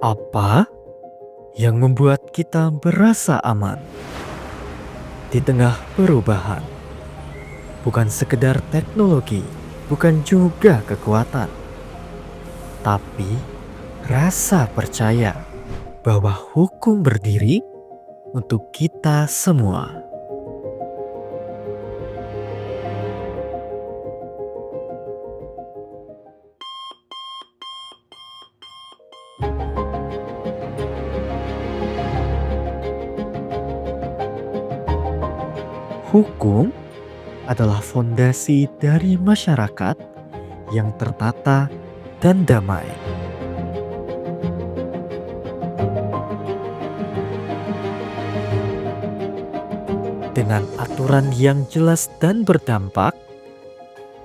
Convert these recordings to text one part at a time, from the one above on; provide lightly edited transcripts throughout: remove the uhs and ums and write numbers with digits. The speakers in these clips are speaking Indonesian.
Apa yang membuat kita berasa aman di tengah perubahan? Bukan sekedar teknologi, bukan juga kekuatan, tapi rasa percaya bahwa hukum berdiri untuk kita semua. Hukum adalah fondasi dari masyarakat yang tertata dan damai. Dengan aturan yang jelas dan berdampak,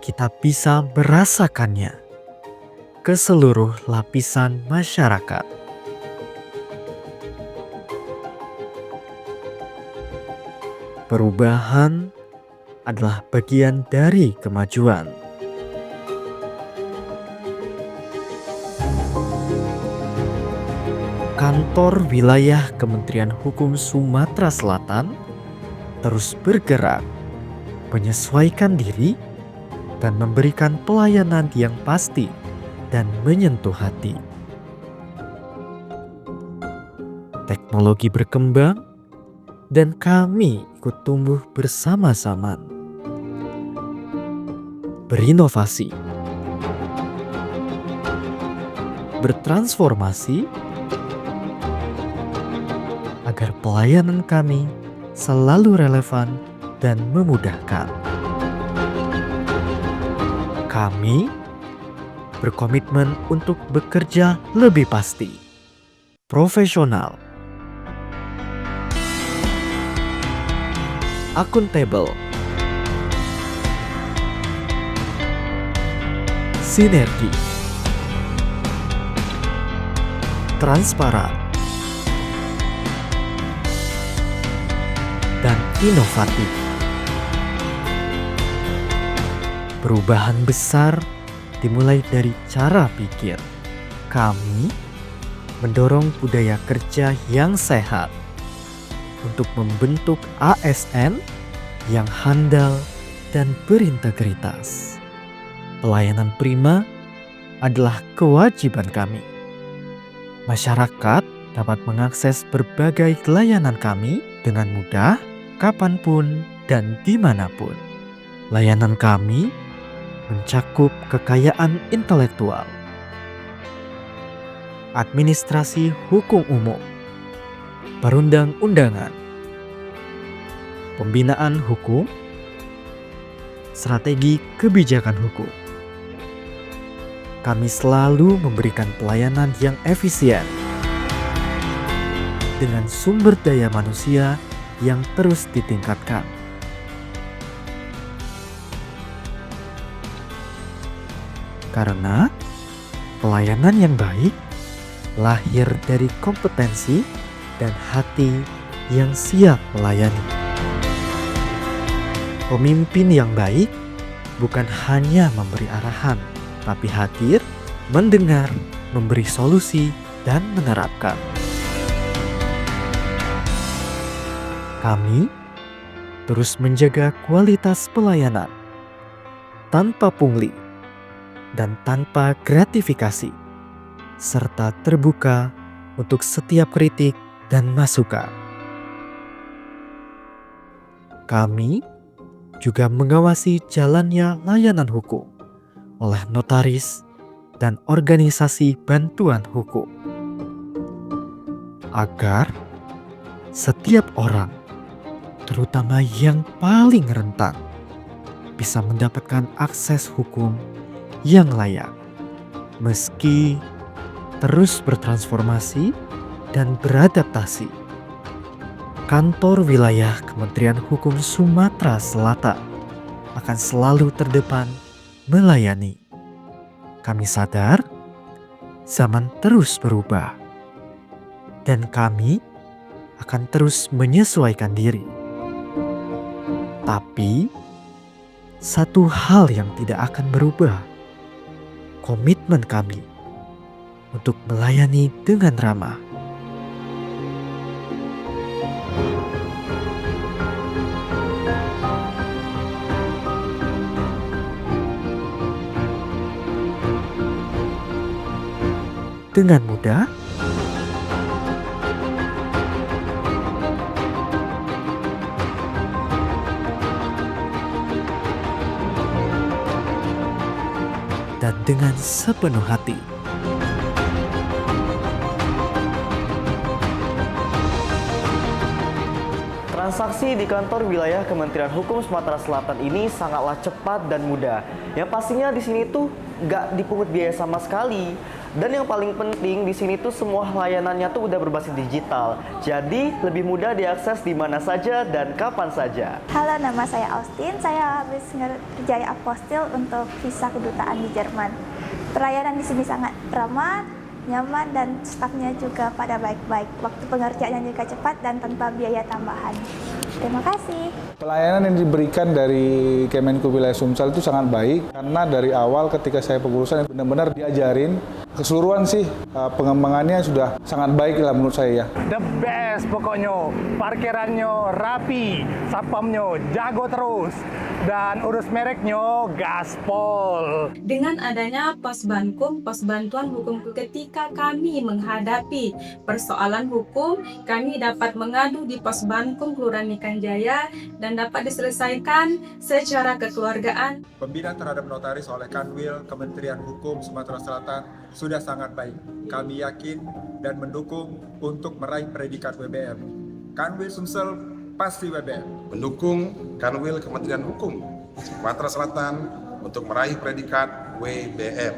kita bisa merasakannya ke seluruh lapisan masyarakat. Perubahan adalah bagian dari kemajuan. Kantor wilayah Kementerian Hukum Sumatera Selatan terus bergerak, menyesuaikan diri, dan memberikan pelayanan yang pasti dan menyentuh hati. Teknologi berkembang, dan kami ikut tumbuh bersama-sama. Berinovasi, bertransformasi, agar pelayanan kami selalu relevan dan memudahkan. Kami berkomitmen untuk bekerja lebih pasti, profesional, akuntabel, sinergi, transparan, dan inovatif. Perubahan besar dimulai dari cara pikir. Kami mendorong budaya kerja yang sehat untuk membentuk ASN yang handal dan berintegritas. Pelayanan prima adalah kewajiban kami. Masyarakat dapat mengakses berbagai layanan kami dengan mudah, kapanpun dan dimanapun. Layanan kami mencakup kekayaan intelektual, administrasi hukum umum, perundang-undangan, pembinaan hukum, strategi kebijakan hukum. Kami selalu memberikan pelayanan yang efisien dengan sumber daya manusia yang terus ditingkatkan. Karena pelayanan yang baik lahir dari kompetensi dan hati yang siap melayani. Pemimpin yang baik bukan hanya memberi arahan, tapi hadir, mendengar, memberi solusi, dan menerapkan. Kami terus menjaga kualitas pelayanan tanpa pungli dan tanpa gratifikasi, serta terbuka untuk setiap kritik dan masukan. Kami juga mengawasi jalannya layanan hukum oleh notaris dan organisasi bantuan hukum, agar setiap orang, terutama yang paling rentan, bisa mendapatkan akses hukum yang layak, meski terus bertransformasi dan beradaptasi. Kantor wilayah Kementerian Hukum Sumatera Selatan akan selalu terdepan melayani. Kami sadar zaman terus berubah, dan kami akan terus menyesuaikan diri. Tapi satu hal yang tidak akan berubah: komitmen kami untuk melayani dengan ramah. Dengan mudah, dan dengan sepenuh hati. Transaksi di kantor wilayah Kementerian Hukum Sumatera Selatan ini sangatlah cepat dan mudah. Yang pastinya di sini tuh nggak dipungut biaya sama sekali. Dan yang paling penting di sini tuh semua layanannya tuh udah berbasis digital. Jadi lebih mudah diakses di mana saja dan kapan saja. Halo, nama saya Austin. Saya habis ngerjain apostil untuk visa kedutaan di Jerman. Pelayanan di sini sangat ramah, nyaman, dan stafnya juga pada baik-baik. Waktu pengerjaannya juga cepat dan tanpa biaya tambahan. Terima kasih. Pelayanan yang diberikan dari Kemenku Wilayah Sumsel itu sangat baik karena dari awal ketika saya pengurusan benar-benar diajarin keseluruhan sih pengembangannya sudah sangat baik lah menurut saya ya. The best pokoknya, parkirannya rapi, satpamnya jago terus, dan urus mereknya gaspol. Dengan adanya pos Bankum, pos bantuan hukum ketika kami menghadapi persoalan hukum, kami dapat mengadu di pos Bankum Kelurahan Ikan Jaya dan dapat diselesaikan secara kekeluargaan. Pembinaan terhadap notaris oleh Kanwil Kementerian Hukum Sumatera Selatan sudah sangat baik. Kami yakin dan mendukung untuk meraih predikat WBM. Kanwil Sumsel pasti WBM. Mendukung Kanwil Kementerian Hukum Sumatera Selatan untuk meraih predikat WBM.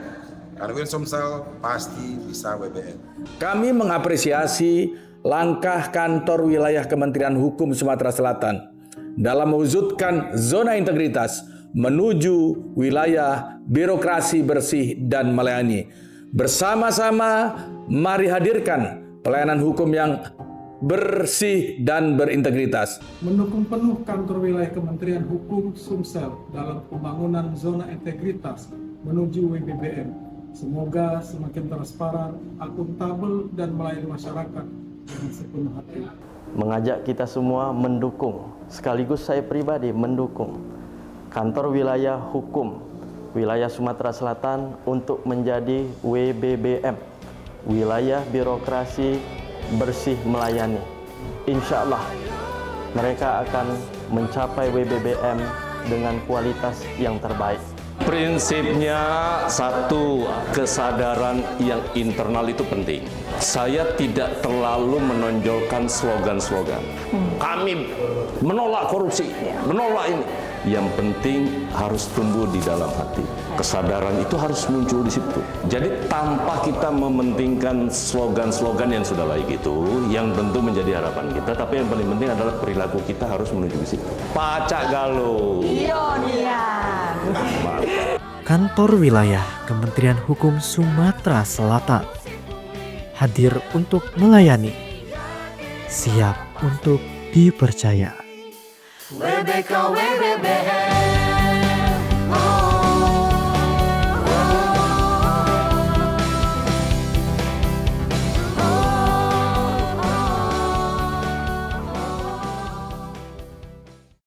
Kanwil Sumsel pasti bisa WBM. Kami mengapresiasi langkah kantor wilayah Kementerian Hukum Sumatera Selatan dalam mewujudkan zona integritas menuju wilayah birokrasi bersih dan melayani. Bersama-sama mari hadirkan pelayanan hukum yang bersih dan berintegritas. Mendukung penuh kantor wilayah Kementerian Hukum Sumsel dalam pembangunan zona integritas menuju WBBM. Semoga semakin transparan, akuntabel, dan melayani masyarakat dengan sepenuh hati. Mengajak kita semua mendukung, sekaligus saya pribadi mendukung kantor wilayah hukum wilayah Sumatera Selatan untuk menjadi WBBM, wilayah birokrasi bersih melayani. Insya Allah mereka akan mencapai WBBM dengan kualitas yang terbaik. Prinsipnya satu, kesadaran yang internal itu penting. Saya tidak terlalu menonjolkan slogan-slogan. Kami menolak korupsi, menolak ini. Yang penting harus tumbuh di dalam hati. Kesadaran itu harus muncul di situ. Jadi tanpa kita mementingkan slogan-slogan yang sudah baik itu, yang tentu menjadi harapan kita, tapi yang paling penting adalah perilaku kita harus menuju ke situ. Pacak Galuh. Kantor Wilayah Kementerian Hukum Sumatera Selatan hadir untuk melayani, siap untuk dipercaya. WBK WBBM.